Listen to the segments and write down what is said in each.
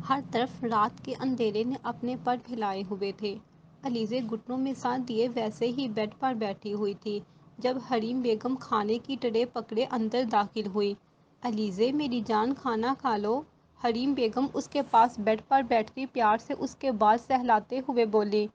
ہر طرف رات کے اندھیرے نے اپنے پر پھیلائے ہوئے تھے۔ علیزے گھٹنوں میں سر دیے ویسے ہی بیڈ پر بیٹھی ہوئی تھی جب حریم بیگم کھانے کی ٹرے پکڑے اندر داخل ہوئی۔ علیزے میری جان کھانا کھا لو۔ حریم بیگم اس کے پاس بیڈ پر بیٹھتی پیار سے اس کے بال سہلاتے ہوئے بولی۔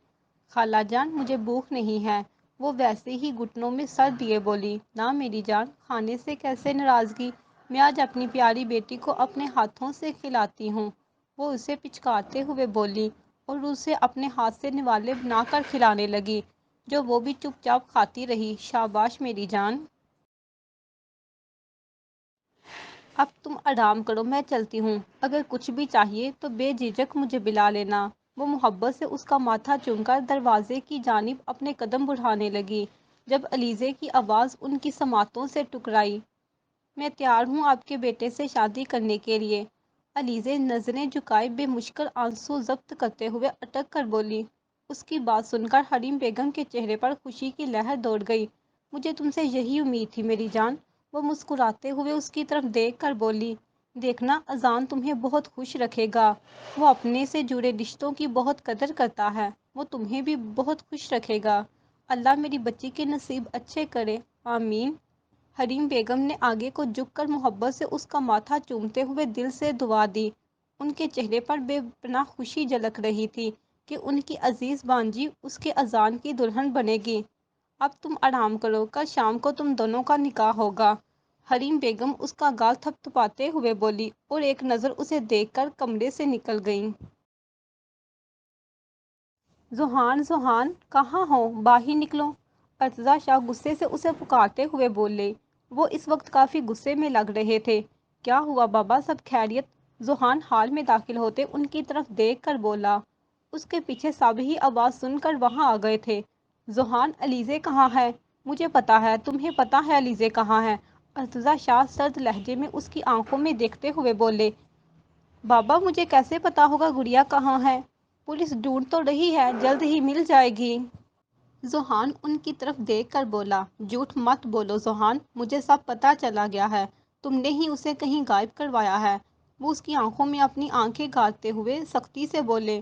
خالہ جان مجھے بھوک نہیں ہے۔ وہ ویسے ہی گھٹنوں میں سر دیے بولی۔ نہ میری جان، کھانے سے کیسے ناراضگی، میں آج اپنی پیاری بیٹی کو اپنے ہاتھوں سے کھلاتی ہوں۔ وہ اسے پچکارتے ہوئے بولی اور اسے اپنے ہاتھ سے نوالے بنا کر کھلانے لگی، جو وہ بھی چپ چاپ کھاتی رہی۔ شاباش میری جان، اب تم آرام کرو، میں چلتی ہوں۔ اگر کچھ بھی چاہیے تو بے جھجک مجھے بلا لینا۔ وہ محبت سے اس کا ماتھا چوم کر دروازے کی جانب اپنے قدم بڑھانے لگی جب علیزے کی آواز ان کی سماعتوں سے ٹکرائی۔ میں تیار ہوں آپ کے بیٹے سے شادی کرنے کے لیے۔ علیزے نظریں جھکائے بے مشکل آنسو ضبط کرتے ہوئے اٹک کر بولی۔ اس کی بات سن کر حریم بیگم کے چہرے پر خوشی کی لہر دوڑ گئی۔ مجھے تم سے یہی امید تھی میری جان۔ وہ مسکراتے ہوئے اس کی طرف دیکھ کر بولی۔ دیکھنا اذان تمہیں بہت خوش رکھے گا۔ وہ اپنے سے جڑے رشتوں کی بہت قدر کرتا ہے۔ وہ تمہیں بھی بہت خوش رکھے گا۔ اللہ میری بچی کے نصیب اچھے کرے، آمین۔ حریم بیگم نے آگے کو جھک کر محبت سے اس کا ماتھا چومتے ہوئے دل سے دعا دی۔ ان کے چہرے پر بے پناہ خوشی جھلک رہی تھی کہ ان کی عزیز بانجی اس کے اذان کی دلہن بنے گی۔ اب تم آرام کرو، کل شام کو تم دونوں کا نکاح ہوگا۔ حریم بیگم اس کا گال تھپ تھپاتے ہوئے بولی اور ایک نظر اسے دیکھ کر کمرے سے نکل گئیں۔ ذوحان، ذوحان کہاں ہو؟ باہر نکلو۔ ارتضی شاہ غصے سے اسے پکارتے ہوئے بولے۔ وہ اس وقت کافی غصے میں لگ رہے تھے۔ کیا ہوا بابا، سب خیریت؟ ذوحان ہال میں داخل ہوتے ان کی طرف دیکھ کر بولا۔ اس کے پیچھے سب ہی آواز سن کر وہاں آ گئے تھے۔ ذوحان، علیزے کہاں ہے؟ مجھے پتا ہے، تمہیں پتا ہے علیزے کہاں ہے؟ ارتضی شاہ سرد لہجے میں اس کی آنکھوں میں دیکھتے ہوئے بولے۔ بابا مجھے کیسے پتا ہوگا گڑیا کہاں ہے؟ پولیس ڈھونڈ تو رہی ہے، جلد ہی مل جائے گی۔ ذوحان ان کی طرف دیکھ کر بولا۔ جھوٹ مت بولو ذوحان، مجھے سب پتا چلا گیا ہے، تم نے ہی اسے کہیں غائب کروایا ہے۔ وہ اس کی آنکھوں میں اپنی آنکھیں گاڑتے ہوئے سختی سے بولے۔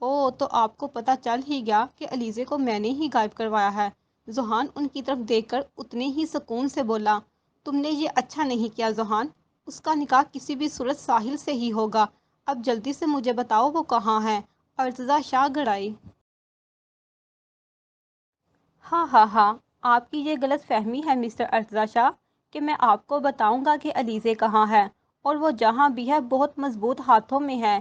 اوہ، تو آپ کو پتا چل ہی گیا کہ علیزے کو میں نے ہی غائب کروایا ہے۔ ذوحان ان کی طرف دیکھ کر اتنے ہی سکون سے بولا۔ تم نے یہ اچھا نہیں کیا ذوحان، اس کا نکاح کسی بھی صورت ساحل سے ہی ہوگا۔ اب جلدی سے مجھے بتاؤ وہ کہاں ہے؟ ارتضی شاہ گڑائی۔ ہاں ہاں ہاں، آپ کی یہ غلط فہمی ہے مسٹر ارتضی شاہ کہ میں آپ کو بتاؤں گا کہ علیزے کہاں ہے، اور وہ جہاں بھی ہے بہت مضبوط ہاتھوں میں ہے۔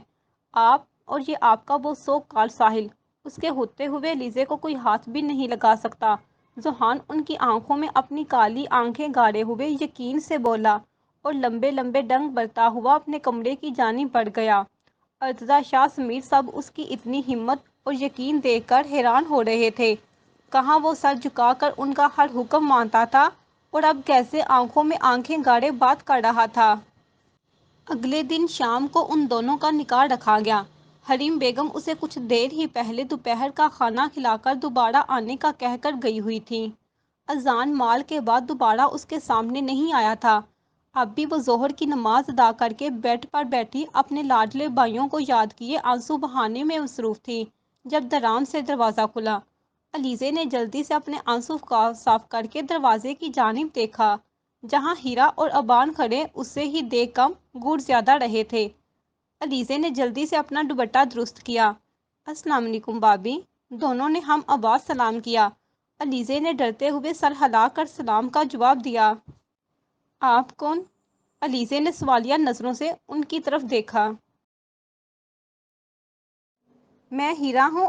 آپ اور یہ آپ کا وہ سو کال ساحل، اس کے ہوتے ہوئے علیزے کو کوئی ہاتھ بھی نہیں لگا سکتا۔ ذوحان ان کی آنکھوں میں اپنی کالی آنکھیں گاڑے ہوئے یقین سے بولا اور لمبے لمبے ڈنگ برتا ہوا اپنے کمرے کی جانب بڑھ گیا۔ ارتضی شاہ سمیت سب اس کی اتنی ہمت اور یقین دیکھ کر حیران ہو رہے تھے۔ کہاں وہ سر جھکا کر ان کا ہر حکم مانتا تھا اور اب کیسے آنکھوں میں آنکھیں گاڑے بات کر رہا تھا۔ اگلے دن شام کو ان دونوں کا نکاح رکھا گیا۔ حریم بیگم اسے کچھ دیر ہی پہلے دوپہر کا کھانا کھلا کر دوبارہ آنے کا کہہ کر گئی ہوئی تھیں۔ اذان مال کے بعد دوبارہ اس کے سامنے نہیں آیا تھا۔ اب بھی وہ ظہر کی نماز ادا کر کے بیڈ پر بیٹھی اپنے لاڈلے بھائیوں کو یاد کیے آنسو بہانے میں مصروف تھی جب درام سے دروازہ کھلا۔ علیزے نے جلدی سے اپنے آنسو صاف کر کے دروازے کی جانب دیکھا، جہاں ہیرا اور ابان کھڑے اس سے ہی دیکھ کم گڑ زیادہ رہے تھے۔ علیزے نے جلدی سے اپنا دوپٹہ درست کیا۔ السلام علیکم بابی، دونوں نے ہم آواز سلام کیا۔ علیزے نے ڈرتے ہوئے سر ہلا کر سلام کا جواب دیا۔ آپ کون؟ علیزے نے سوالیہ نظروں سے ان کی طرف دیکھا۔ میں ہیرا ہوں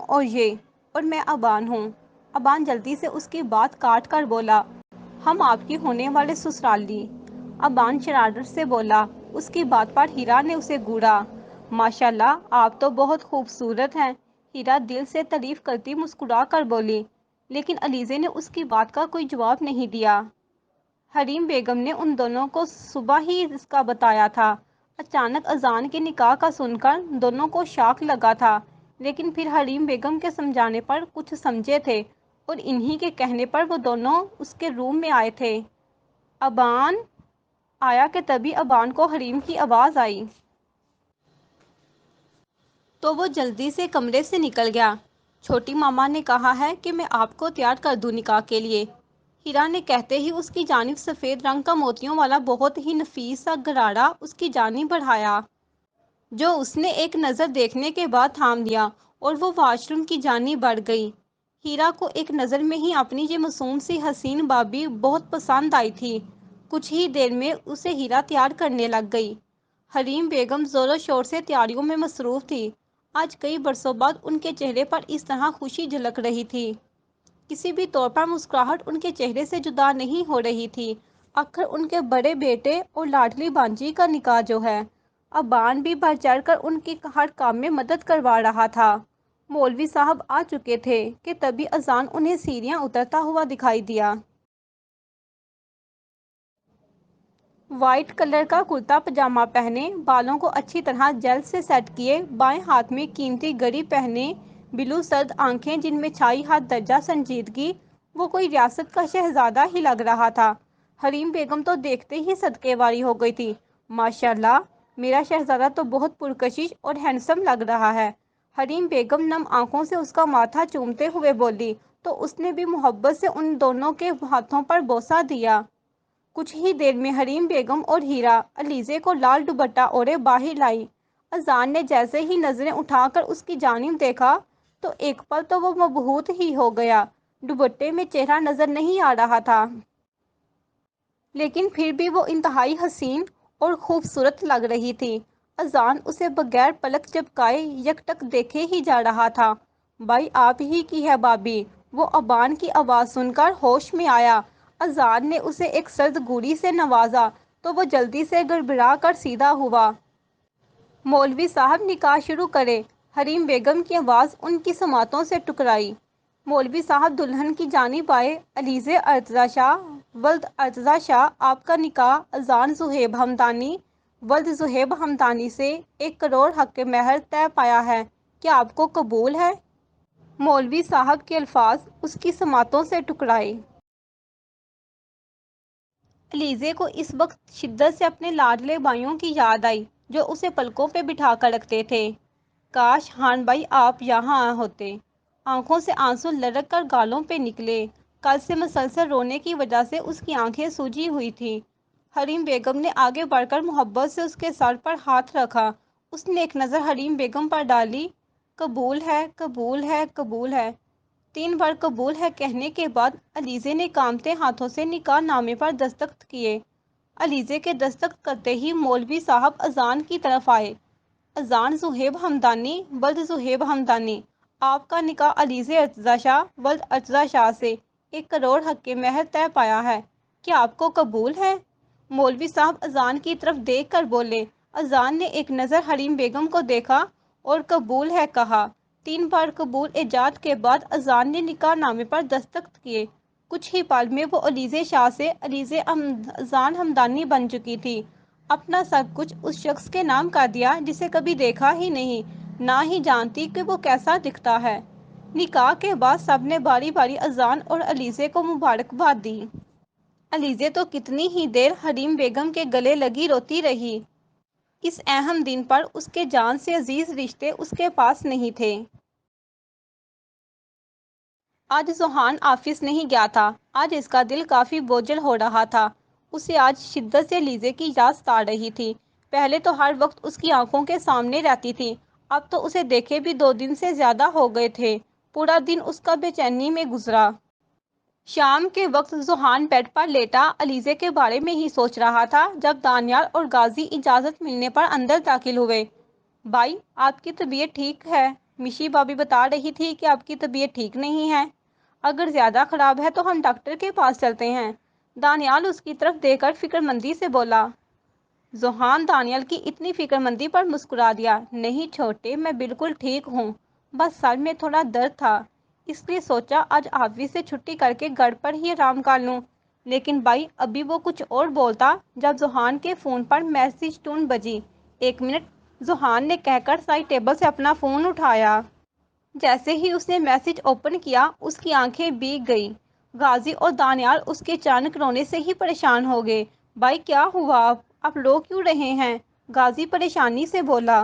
اور میں ابان ہوں۔ ابان جلدی سے اس کی بات کاٹ کر بولا۔ ہم آپ کی ہونے والے سسرالی۔ ابان شرارت سے بولا۔ اس کی بات پر ہیرا نے اسے گھورا۔ ماشاءاللہ، آپ تو بہت خوبصورت ہیں۔ ہیرا دل سے تعریف کرتی مسکرا کر بولی، لیکن علیزے نے اس کی بات کا کوئی جواب نہیں دیا۔ حریم بیگم نے ان دونوں کو صبح ہی اس کا بتایا تھا۔ اچانک اذان کے نکاح کا سن کر دونوں کو شاک لگا تھا، لیکن پھر حریم بیگم کے سمجھانے پر کچھ سمجھے تھے اور انہی کے کہنے پر وہ دونوں اس کے روم میں آئے تھے۔ ابان آیا کہ تبھی ابان کو حریم کی آواز آئی۔ تو وہ جلدی سے کمرے سے نکل گیا۔ چھوٹی ماما نے کہا ہے کہ میں آپ کو تیار کر دوں نکاح کے لیے۔ ہیرا نے کہتے ہی اس کی جانب سفید رنگ کا موتیوں والا بہت ہی نفیس سا غرارہ اس کی جانب بڑھایا، جو اس نے ایک نظر دیکھنے کے بعد تھام لیا اور وہ واش روم کی جانب بڑھ گئی۔ ہیرا کو ایک نظر میں ہی اپنی یہ معصوم سی حسین بابی بہت پسند آئی تھی۔ کچھ ہی دیر میں اسے ہیرا تیار کرنے لگ گئی۔ حریم بیگم زور و شور سے تیاریوں میں مصروف تھی۔ آج کئی برسوں بعد ان کے چہرے پر اس طرح خوشی جھلک رہی تھی۔ کسی بھی طور پر مسکراہٹ ان کے چہرے سے جدا نہیں ہو رہی تھی۔ آخر ان کے بڑے بیٹے اور لاڈلی بانجی کا نکاح جو ہے، ابان بھی بڑھ چڑھ کر ان کی ہر کام میں مدد کروا رہا تھا۔ مولوی صاحب آ چکے تھے کہ تبھی اذان انہیں سیڑھیاں اترتا ہوا دکھائی دیا۔ وائٹ کلر کا کرتا پاجامہ پہنے، بالوں کو اچھی طرح جیل سے سیٹ کیے، بائیں ہاتھ میں قیمتی گھڑی پہنے، بلو سرد آنکھیں جن میں چھائی حد درجہ سنجیدگی، وہ کوئی ریاست کا شہزادہ ہی لگ رہا تھا۔ حریم بیگم تو دیکھتے ہی صدقے واری ہو گئی تھی۔ ماشاءاللہ، میرا شہزادہ تو بہت پرکشش اور ہینڈسم لگ رہا ہے۔ حریم بیگم نم آنکھوں سے اس کا ماتھا چومتے ہوئے بولی تو اس نے بھی محبت سے ان دونوں کے ہاتھوں پر بوسہ دیا۔ کچھ ہی دیر میں حریم بیگم اور ہیرا علیزے کو لال دوپٹہ اوڑھے باہر لائی۔ اذان نے جیسے ہی نظریں اٹھا کر اس کی جانب دیکھا تو ایک پل تو وہ مبہوت ہی ہو گیا۔ دوپٹے میں چہرہ نظر نہیں آ رہا تھا، لیکن پھر بھی وہ انتہائی حسین اور خوبصورت لگ رہی تھی۔ اذان اسے بغیر پلک جھپکائے یکٹک دیکھے ہی جا رہا تھا۔ بھائی آپ ہی کی ہے بابی، وہ ابان کی آواز سن کر ہوش میں آیا۔ اذان نے اسے ایک سرد گھوری سے نوازا تو وہ جلدی سے گڑبڑا کر سیدھا ہوا۔ مولوی صاحب نکاح شروع کریں۔ حریم بیگم کی آواز ان کی سماعتوں سے ٹکرائی۔ مولوی صاحب دلہن کی جانب آئے۔ علیزے ارتضی شاہ ولد ارتضی شاہ، آپ کا نکاح اذان زہیب ہمدانی ولد زہیب ہمدانی سے 1 کروڑ حق مہر طے پایا ہے، کیا آپ کو قبول ہے؟ مولوی صاحب کے الفاظ اس کی سماعتوں سے ٹکرائے۔ علیزے کو اس وقت شدت سے اپنے لاڈلے بھائیوں کی یاد آئی جو اسے پلکوں پہ بٹھا کر رکھتے تھے۔ کاش ہان بھائی آپ یہاں ہوتے۔ آنکھوں سے آنسو لڑک کر گالوں پہ نکلے۔ کل سے مسلسل رونے کی وجہ سے اس کی آنکھیں سوجی ہوئی تھیں۔ حریم بیگم نے آگے بڑھ کر محبت سے اس کے سر پر ہاتھ رکھا۔ اس نے ایک نظر حریم بیگم پر ڈالی۔ قبول ہے، قبول ہے، قبول ہے۔ 3 بار قبول ہے کہنے کے بعد علیزے نے کانپتے ہاتھوں سے نکاح نامے پر دستخط کیے۔ علیزے کے دستخط کرتے ہی مولوی صاحب اذان کی طرف آئے۔ اذان زہیب ہمدانی ولد زہیب ہمدانی، آپ کا نکاح علیزے ارتضی شاہ ولد ارتضی شاہ سے 1 کروڑ حق مہر طے پایا ہے، کیا آپ کو قبول ہے؟ مولوی صاحب اذان کی طرف دیکھ کر بولے۔ اذان نے ایک نظر حریم بیگم کو دیکھا اور قبول ہے کہا۔ 3 بار قبول ایجاد کے بعد اذان نے نکاح نامے پر دستخط کیے۔ کچھ ہی پل میں وہ علیزے شاہ سے علیزے اذان ہمدانی بن چکی تھی۔ اپنا سب کچھ اس شخص کے نام کر دیا جسے کبھی دیکھا ہی نہیں، نہ ہی جانتی کہ وہ کیسا دکھتا ہے۔ نکاح کے بعد سب نے باری باری اذان اور علیزے کو مبارکباد دی۔ علیزے تو کتنی ہی دیر حریم بیگم کے گلے لگی روتی رہی۔ اس اہم دن پر اس کے جان سے عزیز رشتے اس کے پاس نہیں تھے۔ آج ذوحان آفس نہیں گیا تھا۔ آج اس کا دل کافی بوجھل ہو رہا تھا۔ اسے آج شدت سے علیزے کی یاد ستا رہی تھی۔ پہلے تو ہر وقت اس کی آنکھوں کے سامنے رہتی تھی، اب تو اسے دیکھے بھی 2 دن سے زیادہ ہو گئے تھے۔ پورا دن اس کا بے چینی میں گزرا۔ شام کے وقت ذوحان بیڈ پر لیٹا علیزے کے بارے میں ہی سوچ رہا تھا جب دانیال اور غازی اجازت ملنے پر اندر داخل ہوئے۔ بھائی آپ کی طبیعت ٹھیک ہے؟ مشی بھابی بتا رہی تھی کہ آپ کی طبیعت ٹھیک نہیں ہے۔ اگر زیادہ خراب ہے تو ہم ڈاکٹر کے پاس چلتے ہیں، دانیال اس کی طرف دیکھ کر فکر مندی سے بولا۔ ذوحان دانیال کی اتنی فکر مندی پر مسکرا دیا۔ نہیں چھوٹے، میں بالکل ٹھیک ہوں، بس سر میں تھوڑا درد تھا، اس لیے سوچا آج آفس سے چھٹی کر کے گھر پر ہی آرام کر لوں۔ لیکن بھائی ابھی وہ کچھ اور بولتا جب ذوحان کے فون پر میسج ٹون بجی۔ 1 منٹ، ذوحان نے کہہ کر سائڈ ٹیبل سے اپنا فون اٹھایا۔ جیسے ہی اس نے میسج اوپن کیا اس کی آنکھیں بھیگ گئیں۔ غازی اور دانیال اس کے اچانک رونے سے ہی پریشان ہو گئے۔ بھائی کیا ہوا، آپ رو کیوں رہے ہیں؟ غازی پریشانی سے بولا۔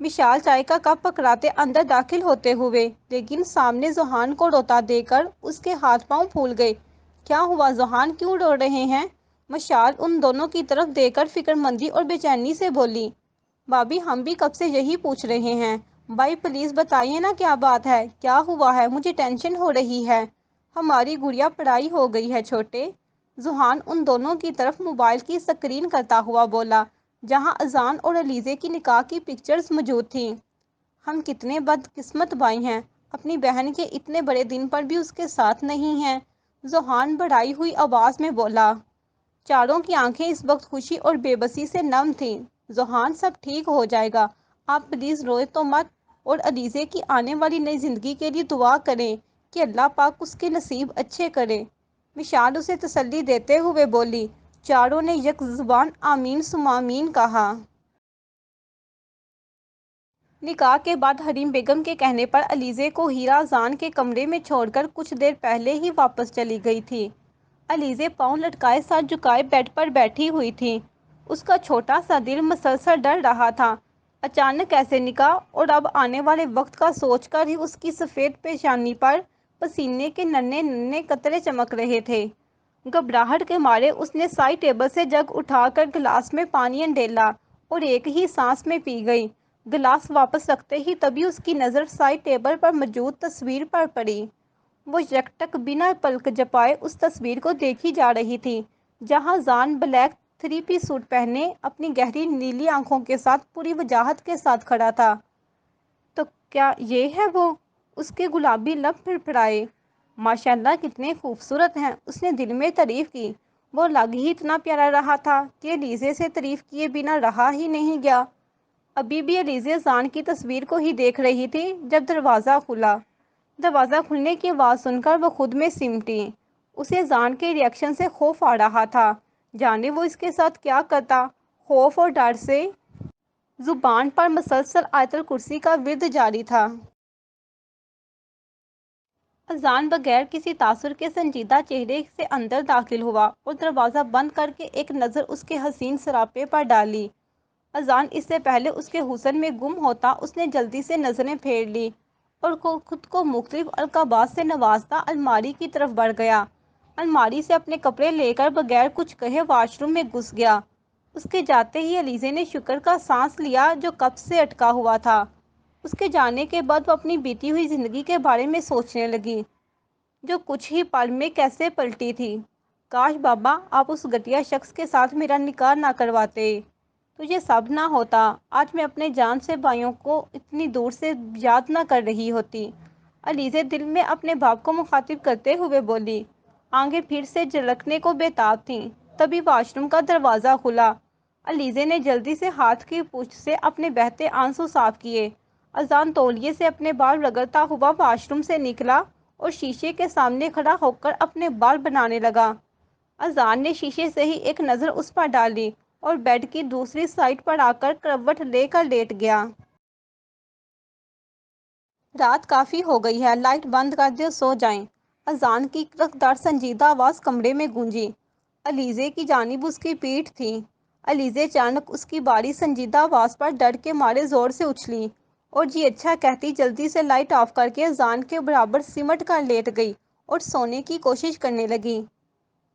مشال چائے کا کپ پکڑاتے اندر داخل ہوتے ہوئے، لیکن سامنے ذوحان کو روتا دیکھ کر اس کے ہاتھ پاؤں پھول گئے۔ کیا ہوا ذوحان، کیوں رو رہے ہیں؟ مشال ان دونوں کی طرف دیکھ کر فکر مندی اور بے چینی سے بولی۔ بھابھی ہم بھی کب سے یہی پوچھ رہے ہیں۔ بھائی پلیز بتائیے نا کیا بات ہے، کیا ہوا ہے، مجھے ٹینشن ہو رہی ہے۔ ہماری گڑیا پڑائی ہو گئی ہے چھوٹے۔ ذوحان ان دونوں کی طرف موبائل کی اسکرین کرتا ہوا بولا، جہاں اذان اور علیزے کی نکاح کی پکچرز موجود تھیں۔ ہم کتنے بدقسمت بھائی ہیں، اپنی بہن کے اتنے بڑے دن پر بھی اس کے ساتھ نہیں ہیں۔ ذوحان بڑھائی ہوئی آواز میں بولا۔ چاروں کی آنکھیں اس وقت خوشی اور بے بسی سے نم تھیں۔ ذوحان سب ٹھیک ہو جائے گا، آپ پلیز روئے تو مت، اور علیزے کی آنے والی نئی زندگی کے لیے دعا کریں کہ اللہ پاک اس کے نصیب اچھے کرے۔ مشال اسے تسلی دیتے ہوئے بولی۔ چاروں نے یک زبان آمین ثم آمین کہا۔ نکاح کے بعد حریم بیگم کے کہنے پر علیزے کو ہیرا اذان کے کمرے میں چھوڑ کر کچھ دیر پہلے ہی واپس چلی گئی تھی۔ علیزے پاؤں لٹکائے سر جھکائے بیڈ پر بیٹھی ہوئی تھی۔ اس کا چھوٹا سا دل مسلسل ڈر رہا تھا۔ اچانک ایسے نکاح اور اب آنے والے وقت کا سوچ کر ہی اس کی سفید پیشانی پر پسینے کے ننھے ننھے قطرے چمک رہے تھے۔ گھبراہٹ کے مارے اس نے سائڈ ٹیبل سے جگ اٹھا کر گلاس میں پانی انڈیلا اور ایک ہی سانس میں پی گئی۔ گلاس واپس رکھتے ہی تبھی اس کی نظر سائڈ ٹیبل پر موجود تصویر پر پڑی۔ وہ یکٹک بنا پلک جھپائے اس تصویر کو دیکھی جا رہی تھی، جہاں اذان بلیک 3 پیس سوٹ پہنے اپنی گہری نیلی آنکھوں کے ساتھ پوری وجاہت کے ساتھ کھڑا تھا۔ تو کیا یہ ہے وہ؟ اس کے گلابی لب پھڑپھڑائے۔ ماشاءاللہ کتنے خوبصورت ہیں، اس نے دل میں تعریف کی۔ وہ لگ ہی اتنا پیارا رہا تھا کہ علیزے سے تعریف کیے بنا رہا ہی نہیں گیا۔ ابھی بھی علیزے اذان کی تصویر کو ہی دیکھ رہی تھی جب دروازہ کھلا۔ دروازہ کھلنے کی آواز سن کر وہ خود میں سمٹی۔ اسے اذان کے ری ایکشن سے خوف آ رہا تھا، جانے وہ اس کے ساتھ کیا کرتا۔ خوف اور ڈر سے زبان پر مسلسل آیت الکرسی کا ورد جاری تھا۔ اذان بغیر کسی تاثر کے سنجیدہ چہرے سے اندر داخل ہوا اور دروازہ بند کر کے ایک نظر اس کے حسین سراپے پر ڈالی۔ اذان اس سے پہلے اس کے حسن میں گم ہوتا، اس نے جلدی سے نظریں پھیر لی اور خود کو مختلف القابات سے نوازتا الماری کی طرف بڑھ گیا۔ الماری سے اپنے کپڑے لے کر بغیر کچھ کہے واش روم میں گھس گیا۔ اس کے جاتے ہی علیزے نے شکر کا سانس لیا جو کب سے اٹکا ہوا تھا۔ اس کے جانے کے بعد وہ اپنی بیتی ہوئی زندگی کے بارے میں سوچنے لگی، جو کچھ ہی پل میں کیسے پلٹی تھی۔ کاش بابا آپ اس گھٹیا شخص کے ساتھ میرا نکاح نہ کرواتے، تو یہ سب نہ ہوتا۔ آج میں اپنے جان سے بھائیوں کو اتنی دور سے یاد نہ کر رہی ہوتی۔ علیزے دل میں اپنے باپ کو مخاطب کرتے ہوئے بولی۔ آنکھیں پھر سے جھلکنے کو بےتاب تھیں۔ تبھی واش روم کا دروازہ کھلا۔ علیزے نے جلدی سے ہاتھ کی پوچھ سے اپنے بہتے آنسو صاف کیے۔ اذان تولیے سے اپنے بال رگڑتا ہوا واش روم سے نکلا اور شیشے کے سامنے کھڑا ہو کر اپنے بال بنانے لگا۔ اذان نے شیشے سے ہی ایک نظر اس پر ڈالی اور بیڈ کی دوسری سائڈ پر آ کر کروٹ لے کر لیٹ گیا۔ رات کافی ہو گئی ہے، لائٹ بند کر دو، سو جائیں۔ اذان کی کڑکدار سنجیدہ آواز کمرے میں گونجی۔ علیزے کی جانب اس کی پیٹھ تھی۔ علیزے اچانک اس کی باری سنجیدہ آواز پر ڈر کے مارے زور سے اچھلی اور جی اچھا کہتی جلدی سے لائٹ آف کر کے اذان کے برابر سمٹ کر لیٹ گئی اور سونے کی کوشش کرنے لگی۔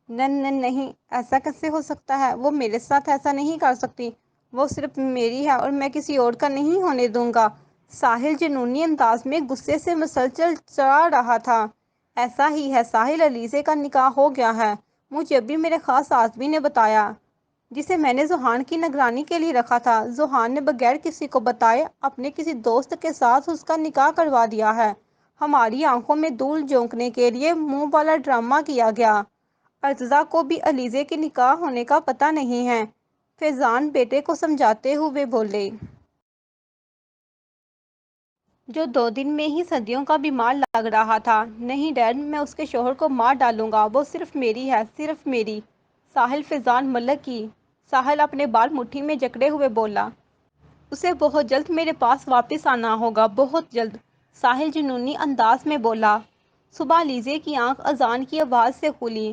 نہیں، ایسا کیسے ہو سکتا ہے؟ وہ میرے ساتھ ایسا نہیں کر سکتی، وہ صرف میری ہے اور میں کسی اور کا نہیں ہونے دوں گا۔ ساحل جنونی انداز میں غصے سے مسلسل چڑھا رہا تھا۔ ایسا ہی ہے ساحل، علیزے کا نکاح ہو گیا ہے، مجھے ابھی میرے خاص آدمی نے بتایا، جسے میں نے ذوحان کی نگرانی کے لیے رکھا تھا۔ ذوحان نے بغیر کسی کو بتائے اپنے کسی دوست کے ساتھ اس کا نکاح کروا دیا ہے۔ ہماری آنکھوں میں دھول جھونکنے کے لیے منہ والا ڈرامہ کیا گیا۔ ارتضیٰ کو بھی علیزے کے نکاح ہونے کا پتہ نہیں ہے۔ فیضان بیٹے کو سمجھاتے ہوئے بولے، جو 2 دن میں ہی صدیوں کا بیمار لگ رہا تھا۔ نہیں ڈیڈ، میں اس کے شوہر کو مار ڈالوں گا، وہ صرف میری ہے، صرف میری۔ ساحل فیضان ملک کی۔ ساحل اپنے بال مٹھی میں جکڑے ہوئے بولا۔ اسے بہت جلد میرے پاس واپس آنا ہوگا، بہت جلد، ساحل جنونی انداز میں بولا۔ صبح علیزے کی آنکھ اذان کی آواز سے کھلی۔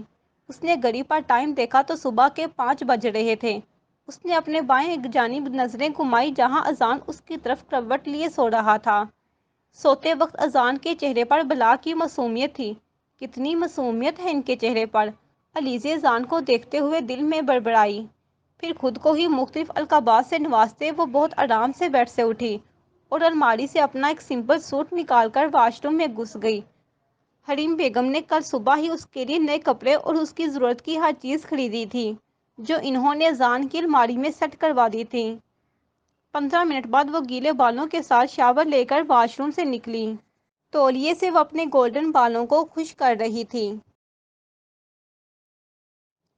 اس نے گھڑی پر ٹائم دیکھا تو صبح کے 5 بج رہے تھے۔ اس نے اپنے بائیں جانب نظریں گھمائی جہاں اذان اس کی طرف کروٹ لیے سو رہا تھا۔ سوتے وقت اذان کے چہرے پر بلا کی معصومیت تھی۔ کتنی معصومیت ہے ان کے چہرے پر! علیزے اذان کو دیکھتے ہوئے دل میں بڑبڑائی۔ پھر خود کو ہی مختلف القابات سے نوازتے وہ بہت آرام سے بیڈ سے اٹھی اور الماری سے اپنا ایک سمپل سوٹ نکال کر واش روم میں گھس گئی۔ حریم بیگم نے کل صبح ہی اس کے لیے نئے کپڑے اور اس کی ضرورت کی ہر چیز خریدی تھی جو انہوں نے اذان کی الماری میں سیٹ کروا دی تھی۔ 15 منٹ بعد وہ گیلے بالوں کے ساتھ شاور لے کر واش روم سے نکلی۔ تولیے سے وہ اپنے گولڈن بالوں کو خشک کر رہی تھی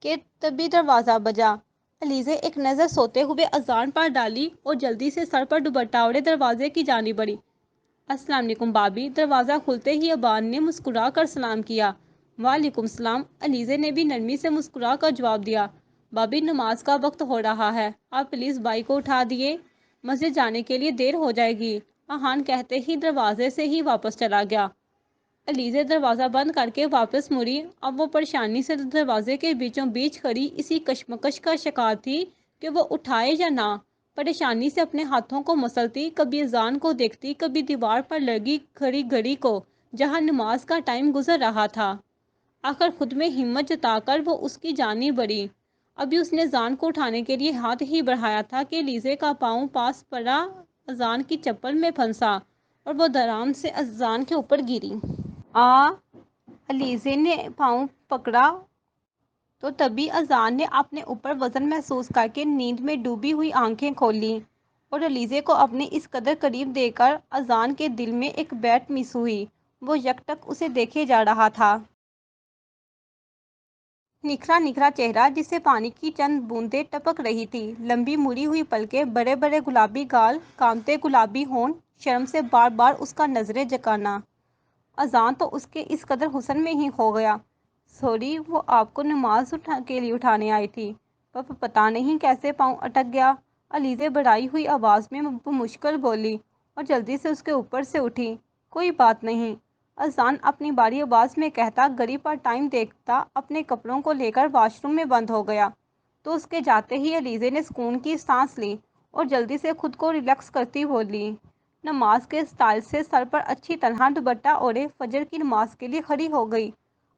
کہ تبھی دروازہ بجا۔ علیزے ایک نظر سوتے ہوئے اذان پر ڈالی اور جلدی سے سر پر دوپٹہ اوڑھے دروازے کی جانب بڑھی۔ السلام علیکم بابی۔ دروازہ کھلتے ہی ابان نے مسکرا کر سلام کیا۔ وعلیکم السلام۔ علیزے نے بھی نرمی سے مسکرا کر جواب دیا۔ بابی نماز کا وقت ہو رہا ہے، آپ پلیز بھائی کو اٹھا دیے، مسجد جانے کے لیے دیر ہو جائے گی، احان کہتے ہی دروازے سے ہی واپس چلا گیا۔ علیزے دروازہ بند کر کے واپس مڑی۔ اب وہ پریشانی سے دروازے کے بیچوں بیچ کھڑی اسی کشمکش کا شکار تھی کہ وہ اٹھائے یا نہ۔ پریشانی سے اپنے ہاتھوں کو مسلتی، کبھی اذان کو دیکھتی، کبھی دیوار پر لگی کھڑی گھڑی کو جہاں نماز کا ٹائم گزر رہا تھا۔ آخر خود میں ہمت جتا کر وہ اس کی جانب بڑھی۔ ابھی اس نے اذان کو اٹھانے کے لیے ہاتھ ہی بڑھایا تھا کہ علیزے کا پاؤں پاس پڑا اذان کی چپل میں پھنسا اور وہ دھڑام سے اذان کے اوپر گری۔ علیزے نے پاؤں پکڑا تو تبھی اذان نے اپنے اوپر وزن محسوس کر کے نیند میں ڈوبی ہوئی آنکھیں کھولیں اور علیزے کو اپنے اس قدر قریب دیکھ کر اذان کے دل میں ایک بیٹھ مس ہوئی۔ وہ یکٹک اسے دیکھے جا رہا تھا۔ نکھرا نکھرا چہرہ جس سے پانی کی چند بوندیں ٹپک رہی تھی، لمبی مڑی ہوئی پلکیں، بڑے بڑے گلابی گال، کانپتے گلابی ہونٹ، شرم سے بار بار اس کا نظریں جھکانا۔ اذان تو اس کے اس قدر حسن میں ہی کھو گیا۔ سوری، وہ آپ کو نماز کے لیے اٹھانے آئی تھی، پر پتہ نہیں کیسے پاؤں اٹک گیا۔ علیزے بڑھائی ہوئی آواز میں بمشکل بولی اور جلدی سے اس کے اوپر سے اٹھی۔ کوئی بات نہیں، اذان اپنی باری آواز میں کہتا گھڑی پر ٹائم دیکھتا اپنے کپڑوں کو لے کر واش روم میں بند ہو گیا تو اس کے جاتے ہی علیزے نے سکون کی سانس لی اور جلدی سے خود کو ریلیکس کرتی بولی۔ نماز کے سٹائل سے سر پر اچھی طرح دوپٹہ اوڑھے فجر کی نماز کے لیے کھڑی ہو گئی۔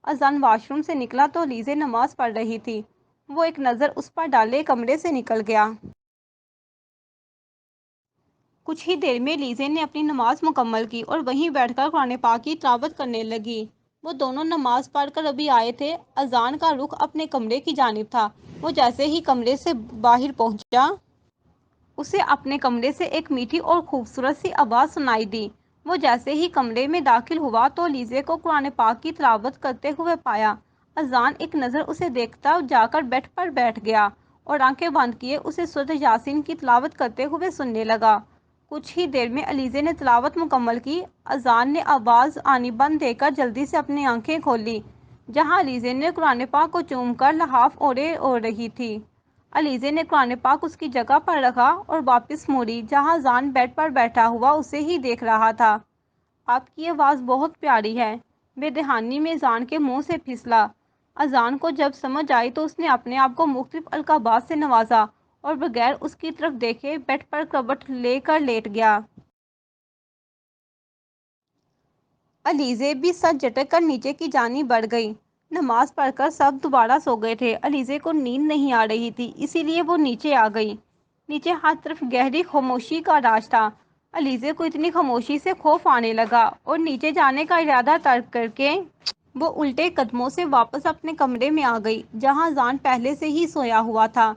اذان واش روم سے نکلا تو علیزے نماز پڑھ رہی تھی۔ وہ ایک نظر اس پر ڈالے کمرے سے نکل گیا۔ کچھ ہی دیر میں علیزے نے اپنی نماز مکمل کی اور وہیں بیٹھ کر قرآن پاک کی تلاوت کرنے لگی۔ وہ دونوں نماز پڑھ کر ابھی آئے تھے۔ اذان کا رخ اپنے کمرے کی جانب تھا۔ وہ جیسے ہی کمرے سے باہر پہنچا، اسے اپنے کمرے سے ایک میٹھی اور خوبصورت سی آواز سنائی دی۔ وہ جیسے ہی کمرے میں داخل ہوا تو علیزے کو قرآن پاک کی تلاوت کرتے ہوئے پایا۔ اذان ایک نظر اسے دیکھتا جا کر بیڈ پر بیٹھ گیا اور آنکھیں بند کیے اسے سورۃ یاسین کی تلاوت کرتے ہوئے سننے لگا۔ کچھ ہی دیر میں علیزے نے تلاوت مکمل کی۔ اذان نے آواز آنی بند دیکھ کر جلدی سے اپنی آنکھیں کھولیں جہاں علیزے نے قرآن پاک کو چوم کر لحاف اوڑھے رہی تھی۔ علیزے نے قرآن پاک اس کی جگہ پر رکھا اور واپس موڑی جہاں اذان بیڈ پر بیٹھا ہوا اسے ہی دیکھ رہا تھا۔ آپ کی آواز بہت پیاری ہے، بے دہانی میں اذان کے منہ سے پھسلا۔ اذان کو جب سمجھ آئی تو اس نے اپنے آپ کو مختلف القابات سے نوازا اور بغیر اس کی طرف دیکھے بیڈ پر کروٹ لے کر لیٹ گیا۔ علیزے بھی سر جھٹک کر نیچے کی جانب بڑھ گئی۔ نماز پڑھ کر سب دوبارہ سو گئے تھے۔ علیزے کو نیند نہیں آ رہی تھی، اسی لیے وہ نیچے آ گئی۔ نیچے ہر طرف گہری خاموشی کا راج تھا۔ علیزے کو اتنی خاموشی سے خوف آنے لگا اور نیچے جانے کا ارادہ ترک کر کے وہ الٹے قدموں سے واپس اپنے کمرے میں آ گئی جہاں اذان پہلے سے ہی سویا ہوا تھا۔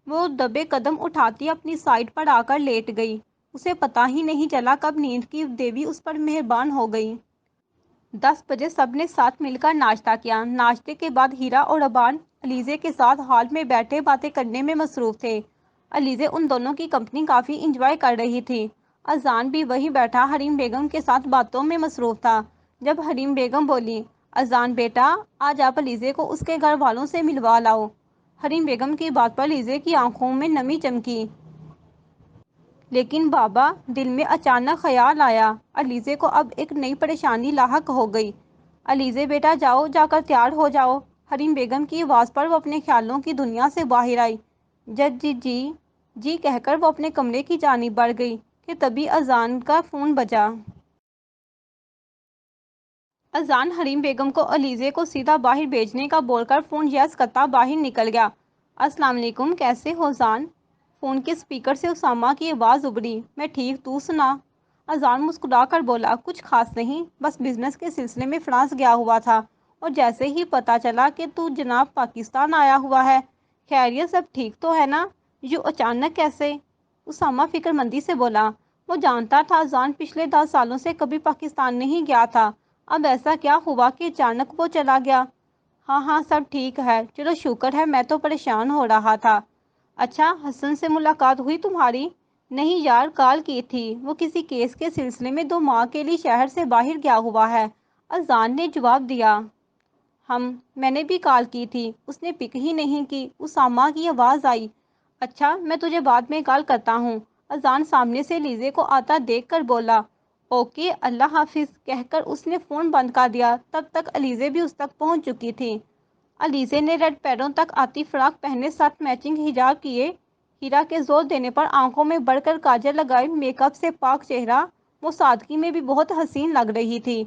وہ دبے قدم اٹھاتی اپنی سائٹ پر آ کر لیٹ گئی۔ اسے پتہ ہی نہیں چلا کب نیند کی دیوی اس پر مہربان ہو گئی۔ 10 بجے سب نے ساتھ مل کر ناشتہ کیا۔ ناشتے کے بعد ہیرا اور ابان علیزے کے ساتھ ہال میں بیٹھے باتیں کرنے میں مصروف تھے۔ علیزے ان دونوں کی کمپنی کافی انجوائے کر رہی تھی۔ اذان بھی وہیں بیٹھا حریم بیگم کے ساتھ باتوں میں مصروف تھا۔ جب حریم بیگم بولی، اذان بیٹا، آج آپ علیزے کو اس کے گھر والوں سے ملوا لاؤ۔ حریم بیگم کی بات پر علیزے کی آنکھوں میں نمی چمکی۔ لیکن بابا، دل میں اچانک خیال آیا۔ علیزے کو اب ایک نئی پریشانی لاحق ہو گئی۔ علیزے بیٹا جاؤ، جا کر تیار ہو جاؤ۔ حریم بیگم کی آواز پر وہ اپنے خیالوں کی دنیا سے باہر آئی۔ جج جی جی جی کہہ کر وہ اپنے کمرے کی جانب بڑھ گئی کہ تبھی اذان کا فون بجا۔ اذان حریم بیگم کو علیزے کو سیدھا باہر بھیجنے کا بول کر فون یس کرتا باہر نکل گیا۔ السلام علیکم، کیسے ہو اذان؟ فون کے اسپیکر سے اسامہ کی آواز ابھری۔ میں ٹھیک، تو سنا؟ اذان مسکرا کر بولا، کچھ خاص نہیں، بس بزنس کے سلسلے میں فرانس گیا ہوا تھا اور جیسے ہی پتہ چلا کہ تو جناب پاکستان آیا ہوا ہے۔ خیریت، سب ٹھیک تو ہے نا؟ یوں اچانک کیسے؟ اسامہ فکر مندی سے بولا۔ وہ جانتا تھا اذان پچھلے 10 سالوں سے کبھی پاکستان نہیں گیا تھا، اب ایسا کیا ہوا کہ اچانک وہ چلا گیا؟ ہاں ہاں سب ٹھیک ہے، چلو شکر ہے، میں تو پریشان ہو رہا تھا۔ اچھا، حسن سے ملاقات ہوئی تمہاری؟ نہیں یار، کال کی تھی، وہ کسی کیس کے سلسلے میں 2 ماہ کے لیے شہر سے باہر گیا ہوا ہے، اذان نے جواب دیا۔ میں نے بھی کال کی تھی، اس نے پک ہی نہیں کی، اسامہ کی آواز آئی۔ اچھا، میں تجھے بعد میں کال کرتا ہوں، اذان سامنے سے لیزے کو آتا دیکھ کر بولا۔ اوکے، اللہ حافظ کہہ کر اس نے فون بند کر دیا۔ تب تک علیزے بھی اس تک پہنچ چکی تھی۔ علیزے نے ریڈ پیروں تک آتی فراق پہنے، ساتھ میچنگ حجاب کیے، ہیرا کے زور دینے پر آنکھوں میں بڑھ کر کاجل لگائے، میک اپ سے پاک چہرہ، وہ سادگی میں بھی بہت حسین لگ رہی تھی۔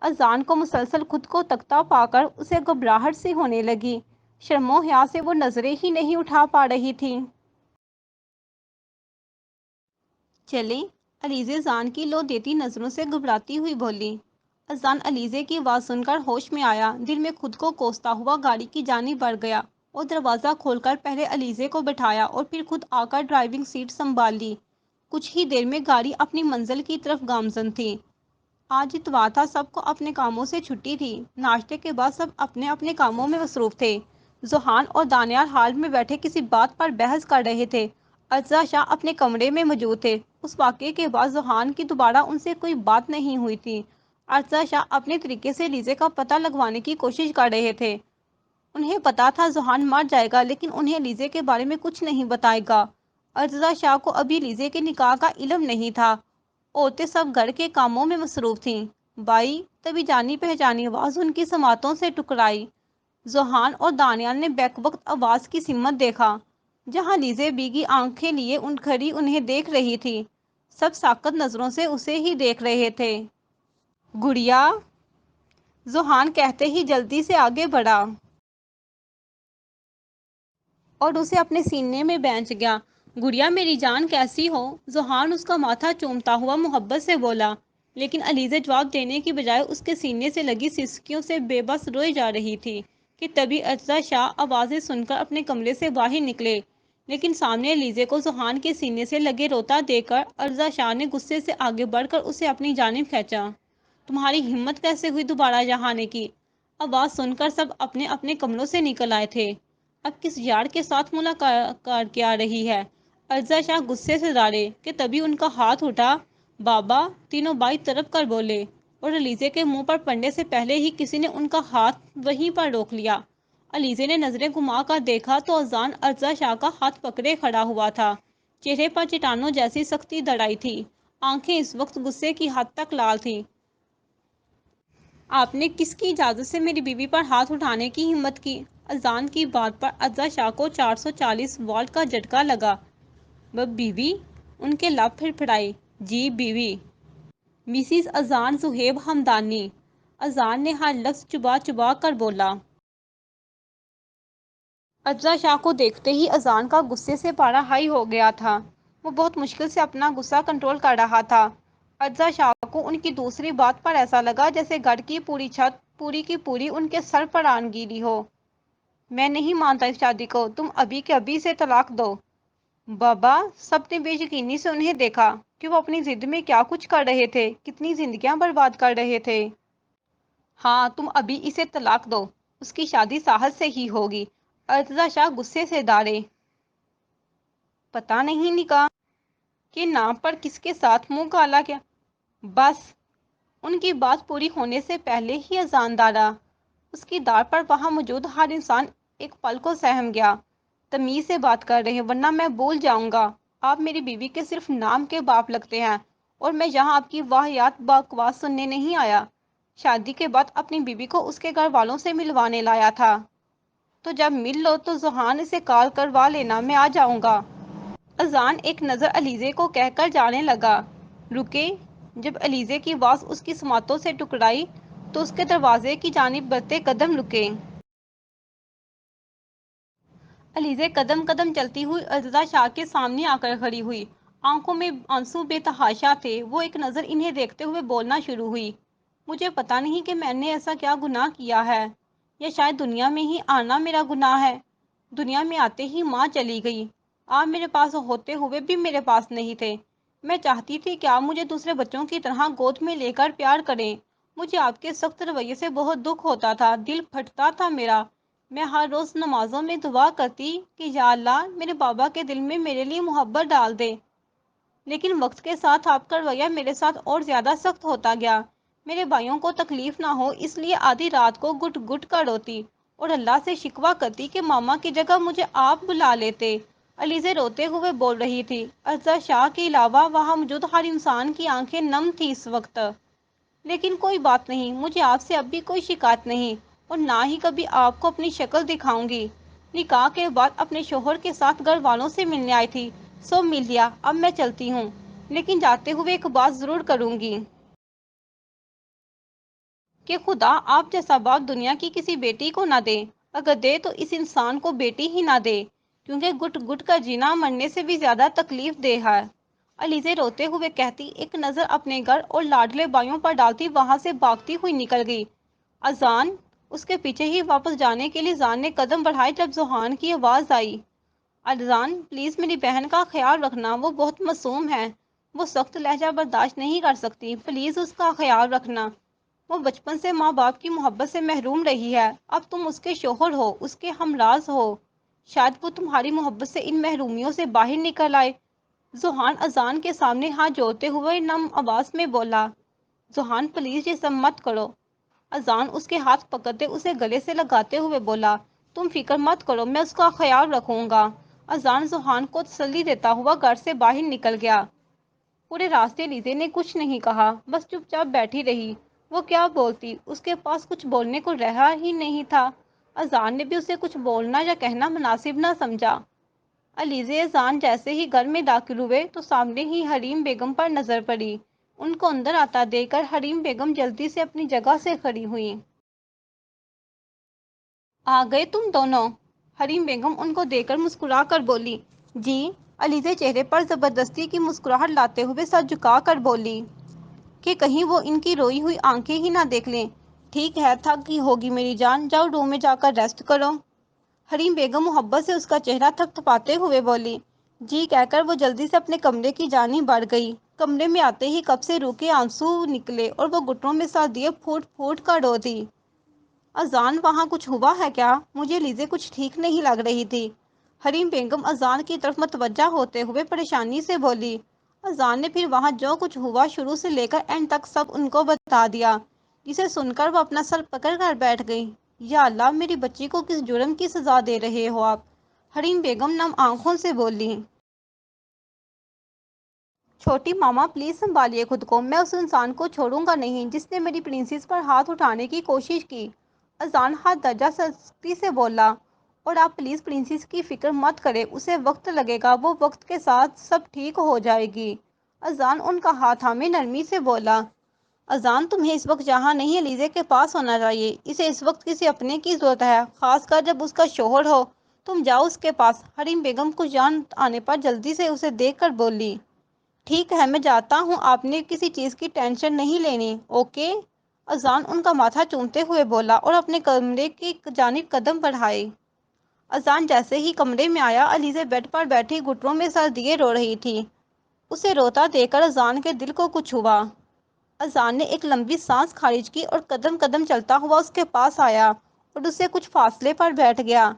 اذان کو مسلسل خود کو تکتا پا کر اسے گھبراہٹ سی ہونے لگی، شرم و حیا سے وہ نظریں ہی نہیں اٹھا پا رہی تھی۔ چلیں، علیزے اذان کی لو دیتی نظروں سے گھبراتی ہوئی بولی۔ اذان علیزے کی آواز سن کر ہوش میں آیا، دل میں خود کو کوستا ہوا گاڑی کی جانب بڑھ گیا اور دروازہ کھول کر پہلے علیزے کو بٹھایا اور پھر خود آ کر ڈرائیونگ سیٹ سنبھال لی۔ کچھ ہی دیر میں گاڑی اپنی منزل کی طرف گامزن تھی۔ آج اتوار تھا، سب کو اپنے کاموں سے چھٹی تھی۔ ناشتے کے بعد سب اپنے اپنے کاموں میں مصروف تھے۔ ذوحان اور دانیال ہال میں بیٹھے کسی بات پر بحث کر رہے تھے۔ ارزا شاہ اپنے کمرے میں موجود تھے۔ اس واقعے کے بعد ذوحان کی دوبارہ ان سے کوئی بات نہیں ہوئی تھی۔ ارزا شاہ اپنے طریقے سے لیزے کا پتہ لگوانے کی کوشش کر رہے تھے۔ انہیں پتا تھا ذوحان مر جائے گا، لیکن انہیں لیزے کے بارے میں کچھ نہیں بتائے گا۔ ارزا شاہ کو ابھی لیزے کے نکاح کا علم نہیں تھا۔ عورتیں سب گھر کے کاموں میں مصروف تھیں۔ بائی، تبھی جانی پہچانی آواز ان کی سماعتوں سے ٹکرائی۔ ذوحان اور دانیال نے بیک وقت آواز کی سمت دیکھا، جہاں لیزے بھیگی آنکھیں لیے کھڑی انہیں دیکھ رہی تھی۔ سب ساکت نظروں سے اسے ہی دیکھ رہے تھے۔ گڑیا، ذوحان کہتے ہی جلدی سے آگے بڑھا اور اسے اپنے سینے میں بینچ گیا۔ گڑیا میری جان، کیسی ہو؟ ذوحان اس کا ماتھا چومتا ہوا محبت سے بولا، لیکن علیزے جواب دینے کی بجائے اس کے سینے سے لگی سسکیوں سے بے بس روئے جا رہی تھی کہ تبھی ارزا شاہ آوازیں سن کر اپنے کمرے سے باہر نکلے، لیکن سامنے علیزے کو ذوحان کے سینے سے لگے روتا دیکھ کر ارزا شاہ نے غصے سے آگے بڑھ کر اسے اپنی جانب کھینچا۔ تمہاری ہمت کیسے ہوئی دوبارہ یہاں آنے کی؟ آواز سن کر سب اپنے اپنے کمروں سے نکل آئے تھے۔ اب کس یار کے ساتھ ملاقات کیا رہی ہے؟ ارزا شاہ غصے سے ڈرے کہ تبھی ان کا ہاتھ اٹھا۔ بابا، تینوں بائیں طرف کر بولے اور علیزے کے منہ پر پڑنے سے پہلے ہی کسی نے ان کا ہاتھ وہیں پر روک لیا۔ علیزے نے نظریں گھما کر دیکھا تو اذان ارزا شاہ کا ہاتھ پکڑے کھڑا ہوا تھا۔ چہرے پر چٹانوں جیسی سختی دڑائی تھی، آنکھیں اس وقت غصے کی حد تک لال تھیں۔ آپ نے کس کی اجازت سے میری بیوی پر ہاتھ اٹھانے کی ہمت کی؟ اذان کی بات پر ارزا شاہ کو 440 واٹ کا جھٹکا لگا۔ بیوی؟ ان کے لب پھڑپھڑائے۔ جی بیوی۔ مسز اذان زہیب ہمدانی، اذان نے ہر لفظ چبا چبا کر بولا۔ ارزا شاہ کو دیکھتے ہی اذان کا غصے سے پارا ہائی ہو گیا تھا۔ وہ بہت مشکل سے اپنا غصہ کنٹرول کر رہا تھا۔ ارزا شاہ کو ان کی دوسری بات پر ایسا لگا جیسے گھر کی پوری چھت پوری کی پوری ان کے سر پر آن گری ہو۔ میں نہیں مانتا اس شادی کو، تم ابھی کے ابھی سے طلاق دو۔ بابا، سب نے بے یقینی سے انہیں دیکھا کہ وہ اپنی ضد میں کیا کچھ کر رہے تھے، کتنی زندگیاں برباد کر رہے تھے۔ ہاں، تم ابھی اسے طلاق دو، اس کی شادی ساحل سے ہی ہوگی۔ ارزا شاہ غصے سے دھاڑے۔ پتہ نہیں نکاح کے نام پر کس کے ساتھ منہ کالا کیا؟ بس، ان کی بات پوری ہونے سے پہلے ہی اذان دھاڑا۔ اس کی داڑھ پر وہاں موجود ہر انسان ایک پل کو سہم گیا۔ تمیز سے بات کر رہے ہیں ورنہ میں بھول جاؤں گا۔ آپ میری بیوی کے صرف نام کے باپ لگتے ہیں اور میں یہاں آپ کی واہیات بکواس سننے نہیں آیا۔ شادی کے بعد اپنی بیوی کو اس کے گھر والوں سے ملوانے لایا تھا۔ تو جب مل لو تو ذوحان سے کال کروا لینا، میں آ جاؤں گا۔ اذان ایک نظر علیزے کو کہہ کر جانے لگا۔ رکے۔ جب علیزے کی آواز اس کی سماعتوں سے ٹکرائی تو اس کے دروازے کی جانب بڑھتے قدم رکے۔ علیزے قدم قدم چلتی ہوئی ارتضی شاہ کے سامنے آ کر کھڑی ہوئی۔ آنکھوں میں آنسو بے تحاشا تھے۔ وہ ایک نظر انہیں دیکھتے ہوئے بولنا شروع ہوئی۔ مجھے پتا نہیں کہ میں نے ایسا کیا گناہ کیا ہے، یا شاید دنیا میں ہی آنا میرا گناہ ہے۔ دنیا میں آتے ہی ماں چلی گئی۔ آپ میرے پاس ہوتے ہوئے بھی میرے پاس نہیں تھے۔ میں چاہتی تھی کہ آپ مجھے دوسرے بچوں کی طرح گود میں لے کر پیار کریں۔ مجھے آپ کے سخت رویے سے بہت دکھ ہوتا تھا، دل پھٹتا تھا میرا۔ میں ہر روز نمازوں میں دعا کرتی کہ یا اللہ میرے بابا کے دل میں میرے لیے محبت ڈال دے، لیکن وقت کے ساتھ آپ کا رویہ میرے ساتھ اور زیادہ سخت ہوتا گیا۔ میرے بھائیوں کو تکلیف نہ ہو اس لیے آدھی رات کو گٹ گٹ کر روتی اور اللہ سے شکوہ کرتی کہ ماما کی جگہ مجھے آپ بلا لیتے۔ علیزے روتے ہوئے بول رہی تھی۔ ارتضی شاہ کے علاوہ وہاں موجود ہر انسان کی آنکھیں نم تھی اس وقت۔ لیکن کوئی بات نہیں، مجھے آپ سے اب بھی کوئی شکایت نہیں، اور نہ ہی کبھی آپ کو اپنی شکل دکھاؤں گی۔ نکاح کے بعد اپنے شوہر کے ساتھ گھر والوں سے ملنے آئی تھی، سو مل لیا، اب میں چلتی ہوں، لیکن جاتے ہوئے ایک بات ضرور کروں گی کہ خدا آپ جیسا باپ دنیا کی کسی بیٹی کو نہ دے، اگر دے تو اس انسان کو بیٹی ہی نہ دے، کیونکہ گٹ گٹ کا جینا مرنے سے بھی زیادہ تکلیف دہ ہے۔ علیزے روتے ہوئے کہتی، ایک نظر اپنے گھر اور لاڈلے بھائیوں پر ڈالتی وہاں سے بھاگتی ہوئی نکل گئی۔ اذان اس کے پیچھے ہی واپس جانے کے لیے اذان نے قدم بڑھائے جب ذوحان کی آواز آئی، اذان پلیز میری بہن کا خیال رکھنا، وہ بہت معصوم ہے، وہ سخت لہجہ برداشت نہیں کر سکتی، پلیز اس کا خیال رکھنا، وہ بچپن سے ماں باپ کی محبت سے محروم رہی ہے، اب تم اس کے شوہر ہو، اس کے ہمراز ہو، شاید وہ تمہاری محبت سے ان محرومیوں سے باہر نکل آئے۔ ذوحان اذان کے سامنے ہاتھ جوڑتے ہوئے نم آواز میں بولا، ذوحان پلیز یہ سب مت کرو۔ اذان اس کے ہاتھ پکڑتے اسے گلے سے لگاتے ہوئے بولا، تم فکر مت کرو، میں اس کا خیال رکھوں گا۔ اذان ذوحان کو تسلی دیتا ہوا گھر سے باہر نکل گیا۔ پورے راستے علیزے نے کچھ نہیں کہا، بس چپ چاپ بیٹھی رہی۔ وہ کیا بولتی، اس کے پاس کچھ بولنے کو رہا ہی نہیں تھا۔ اذان نے بھی اسے کچھ بولنا یا کہنا مناسب نہ سمجھا۔ علیزے اذان جیسے ہی گھر میں داخل ہوئے تو سامنے ہی حریم بیگم پر نظر پڑی۔ ان کو اندر آتا دیکھ کر حریم بیگم جلدی سے اپنی جگہ سے کھڑی ہوئی۔ آ گئے تم دونوں؟ حریم بیگم ان کو دیکھ کر مسکرا کر بولی۔ جی۔ علیزے چہرے پر زبردستی کی مسکراہٹ لاتے ہوئے سر جھکا کر بولی کہ کہیں وہ ان کی روئی ہوئی آنکھیں ہی نہ دیکھ لیں۔ ٹھیک ہے، تھک گئی ہوگی میری جان، جاؤ روم میں جا کر ریسٹ کرو۔ حریم بیگم محبت سے اس کا چہرہ تھپ تھپاتے ہوئے بولی۔ جی کہہ کر وہ جلدی سے اپنے کمرے کی جانب بڑھ گئی۔ کمرے میں آتے ہی کب سے روکے آنسو نکلے اور وہ گھٹنوں میں سر دیے پھوٹ پھوٹ کر رو دی۔ اذان وہاں کچھ ہوا ہے کیا؟ مجھے علیزے کچھ ٹھیک نہیں لگ رہی تھی۔ حریم بیگم اذان کی طرف متوجہ ہوتے ہوئے پریشانی سے بولی۔ اذان نے پھر وہاں جو کچھ ہوا شروع سے لے کر اینڈ تک سب ان کو بتا دیا، جسے سن کر وہ اپنا سر پکڑ کر بیٹھ گئی۔ یا اللہ میری بچی کو کس جرم کی سزا دے رہے ہو آپ؟ حریم بیگم نم آنکھوں سے بولی۔ چھوٹی ماما پلیز سنبھالیے خود کو، میں اس انسان کو چھوڑوں گا نہیں جس نے میری پرنسس پر ہاتھ اٹھانے کی کوشش کی۔ اذان ہاتھ درجہ سختی سے بولا، اور آپ پلیز پرنسس کی فکر مت کریں، اسے وقت لگے گا، وہ وقت کے ساتھ سب ٹھیک ہو جائے گی۔ اذان ان کا ہاتھ تھامے نرمی سے بولا۔ اذان تمہیں اس وقت یہاں نہیں علیزے کے پاس ہونا چاہیے، اسے اس وقت کسی اپنے کی ضرورت ہے، خاص کر جب اس کا شوہر ہو، تم جاؤ اس کے پاس۔ حریم بیگم کچھ جان آنے پر جلدی سے اسے دیکھ کر بولی۔ ٹھیک ہے میں جاتا ہوں، آپ نے کسی چیز کی ٹینشن نہیں لینی، اوکے؟ اذان ان کا ماتھا چومتے ہوئے بولا اور اپنے کمرے کی جانب قدم بڑھائے۔ اذان جیسے ہی کمرے میں آیا، علیزے بیڈ پر بیٹھی گھٹنوں میں سر دیے رو رہی تھی۔ اسے روتا دیکھ کر اذان کے دل کو کچھ ہوا۔ اذان نے ایک لمبی سانس خارج کی اور قدم قدم چلتا ہوا اس کے پاس آیا اور اسے کچھ فاصلے پر بیٹھ گیا۔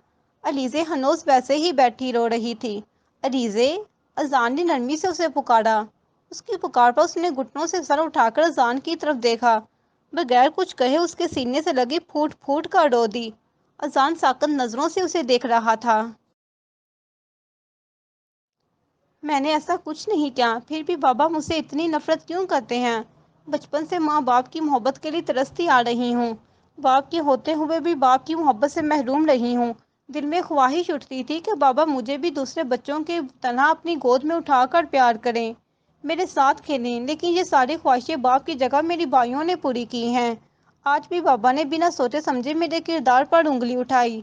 علیزے ہنوز ویسے ہی بیٹھی رو رہی تھی۔ علیزے، اذان نے نرمی سے اسے پکارا۔ اس کی پکار پر اس نے گھٹنوں سے سر اٹھا کر اذان کی طرف دیکھا، بغیر کچھ کہے اس کے سینے سے لگی پھوٹ پھوٹ کر رو دی۔ اذان ساکت نظروں سے اسے دیکھ رہا تھا۔ میں نے ایسا کچھ نہیں کیا، پھر بھی بابا مجھ سے اتنی نفرت کیوں کرتے ہیں؟ بچپن سے ماں باپ کی محبت کے لیے ترستی آ رہی ہوں، باپ کے ہوتے ہوئے بھی باپ کی محبت سے محروم رہی ہوں، دل میں خواہش اٹھتی تھی کہ بابا مجھے بھی دوسرے بچوں کے طرح اپنی گود میں اٹھا کر پیار کریں، میرے ساتھ کھیلیں، لیکن یہ ساری خواہشیں باپ کی جگہ میری بھائیوں نے پوری کی ہیں۔ آج بھی بابا نے بنا سوچے سمجھے میرے کردار پر انگلی اٹھائی۔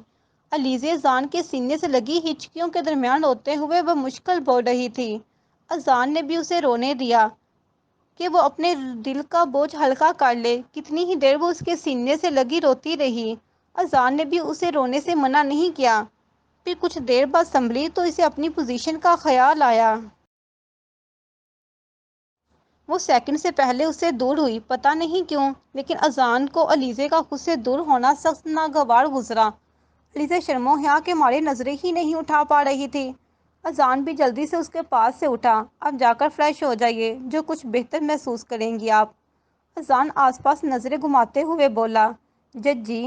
علیزہ اذان کے سینے سے لگی ہچکیوں کے درمیان روتے ہوئے وہ مشکل بول رہی تھی۔ اذان نے بھی اسے رونے دیا کہ وہ اپنے دل کا بوجھ ہلکا کر لے۔ کتنی ہی دیر وہ اس کے سینے سے لگی روتی رہی۔ اذان نے بھی اسے رونے سے منع نہیں کیا۔ پھر کچھ دیر بعد سنبھلی تو اسے اپنی پوزیشن کا خیال آیا۔ وہ سیکنڈ سے پہلے اس سے دور ہوئی، پتہ نہیں کیوں، لیکن اذان کو علیزہ کا خود سے دور ہونا سخت ناگوار گزرا۔ علیزہ شرم و حیا کے مارے نظریں ہی نہیں اٹھا پا رہی تھی۔ اذان بھی جلدی سے اس کے پاس سے اٹھا۔ اب جا کر فریش ہو جائیے، جو کچھ بہتر محسوس کریں گی آپ۔ اذان آس پاس نظریں گھماتے ہوئے بولا، جی۔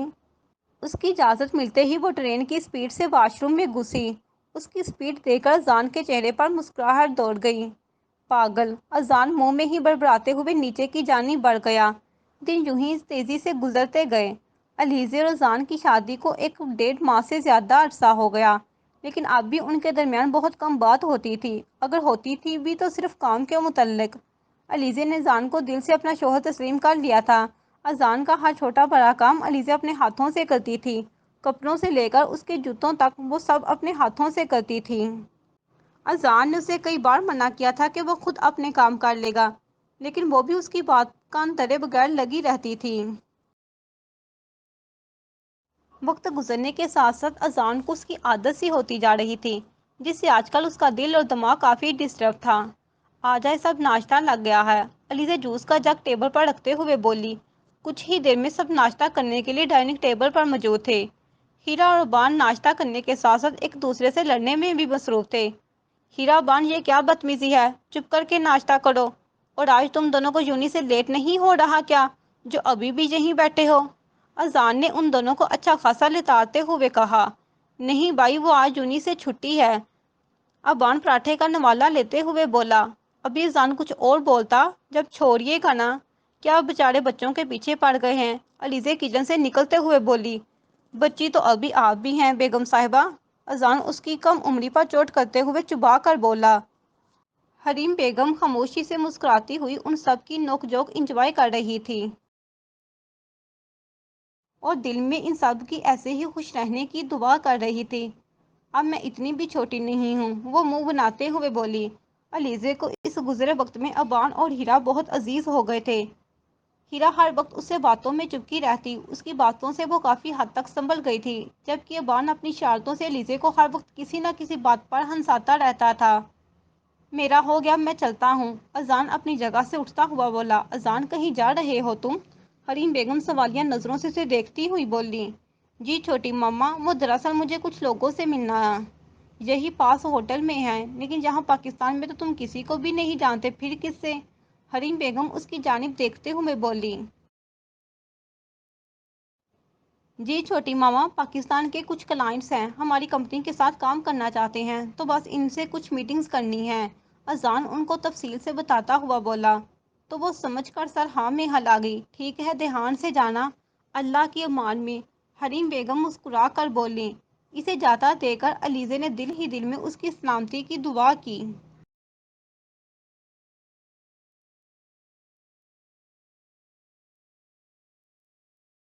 اس کی اجازت ملتے ہی وہ ٹرین کی اسپیڈ سے واش روم میں گھسی۔ اس کی اسپیڈ دیکھ کر اذان کے چہرے پر مسکراہٹ دوڑ گئی۔ پاگل! اذان منہ میں ہی بڑبڑاتے ہوئے نیچے کی جانب بڑھ گیا۔ دن یوں ہی تیزی سے گزرتے گئے۔ علیزہ اور اذان کی شادی کو 1.5 ماہ سے زیادہ عرصہ ہو گیا، لیکن اب بھی ان کے درمیان بہت کم بات ہوتی تھی، اگر ہوتی تھی بھی تو صرف کام کے متعلق۔ علیزہ نے اذان کو دل سے اپنا شوہر تسلیم کر لیا تھا۔ اذان کا ہر چھوٹا بڑا کام علیزہ اپنے ہاتھوں سے کرتی تھی، کپڑوں سے لے کر اس کے جوتوں تک وہ سب اپنے ہاتھوں سے کرتی تھی۔ اذان نے اسے کئی بار منع کیا تھا کہ وہ خود اپنے کام کر لے گا، لیکن وہ بھی اس کی بات کان دھرے بغیر لگی رہتی تھی۔ وقت گزرنے کے ساتھ ساتھ اذان کو اس کی عادت سی ہوتی جا رہی تھی، جس سے آج کل اس کا دل اور دماغ کافی ڈسٹرب تھا۔ آ جائے، سب ناشتہ لگ گیا ہے، علیزہ جوس کا جگ ٹیبل پر رکھتے ہوئے بولی۔ کچھ ہی دیر میں سب ناشتہ کرنے کے لیے ڈائننگ ٹیبل پر موجود تھے۔ ہیرا اور بان ناشتہ کرنے کے ساتھ ساتھ ایک دوسرے سے لڑنے میں بھی مصروف تھے۔ ہیرا، بان، یہ کیا بدتمیزی ہے، چپ کر کے ناشتہ کرو، اور آج تم دونوں کو یونی سے لیٹ نہیں ہو رہا کیا، جو ابھی بھی یہیں بیٹھے ہو؟ اذان نے ان دونوں کو اچھا خاصا لتاڑتے ہوئے کہا۔ نہیں بھائی، وہ آج یونی سے چھٹی ہے۔ ابان پراٹھے کا نوالا لیتے ہوئے بولا۔ ابھی اذان کچھ اور بولتا جب چھوڑیے گا نا، کیا بیچارے بچوں کے پیچھے پڑ گئے ہیں؟ علیزہ کچن سے نکلتے ہوئے بولی۔ بچی تو ابھی آپ بھی ہیں بیگم صاحبہ۔ اذان اس کی کم عمری پر چوٹ کرتے ہوئے چبا کر بولا۔ حریم بیگم خاموشی سے مسکراتی ہوئی ان سب کی نوک جھوک انجوائے کر رہی تھی، اور دل میں ان سب کی ایسے ہی خوش رہنے کی دعا کر رہی تھی۔ اب میں اتنی بھی چھوٹی نہیں ہوں، وہ منہ بناتے ہوئے بولی۔ علیزہ کو اس گزرے وقت میں ابان اور ہیرا بہت عزیز ہو گئے تھے۔ ہیرا ہر وقت اس سے باتوں میں چپکی رہتی، اس کی باتوں سے وہ کافی حد تک سنبھل گئی تھی، جبکہ ابان اپنی شرارتوں سے علیزہ کو ہر وقت کسی نہ کسی بات پر ہنساتا رہتا تھا۔ میرا ہو گیا، میں چلتا ہوں، اذان اپنی جگہ سے اٹھتا ہوا بولا۔ اذان، کہیں جا رہے ہو تم؟ حریم بیگم سوالیہ نظروں سے اسے دیکھتی ہوئی بولی۔ جی چھوٹی ماما، وہ دراصل مجھے کچھ لوگوں سے ملنا ہے، یہی پاس ہوٹل میں ہے، لیکن یہاں پاکستان میں تو تم کسی کو بھی نہیں جانتے، پھر کس سے؟ حریم بیگم اس کی جانب دیکھتے ہوئے بولی۔ جی چھوٹی ماما، پاکستان کے کچھ کلائنٹس ہیں، ہماری کمپنی کے ساتھ کام کرنا چاہتے ہیں، تو بس ان سے کچھ میٹنگز کرنی ہیں۔ اذان ان کو تفصیل سے بتاتا ہوا بولا، تو وہ سمجھ کر سر ہاں میں ہلا گئی۔ ٹھیک ہے، دھیان سے جانا، اللہ کی امان میں، حریم بیگم مسکرا کر بولیں۔ اسے جاتا دیکھ کر علیزہ نے دل ہی دل میں اس کی سلامتی کی دعا کی۔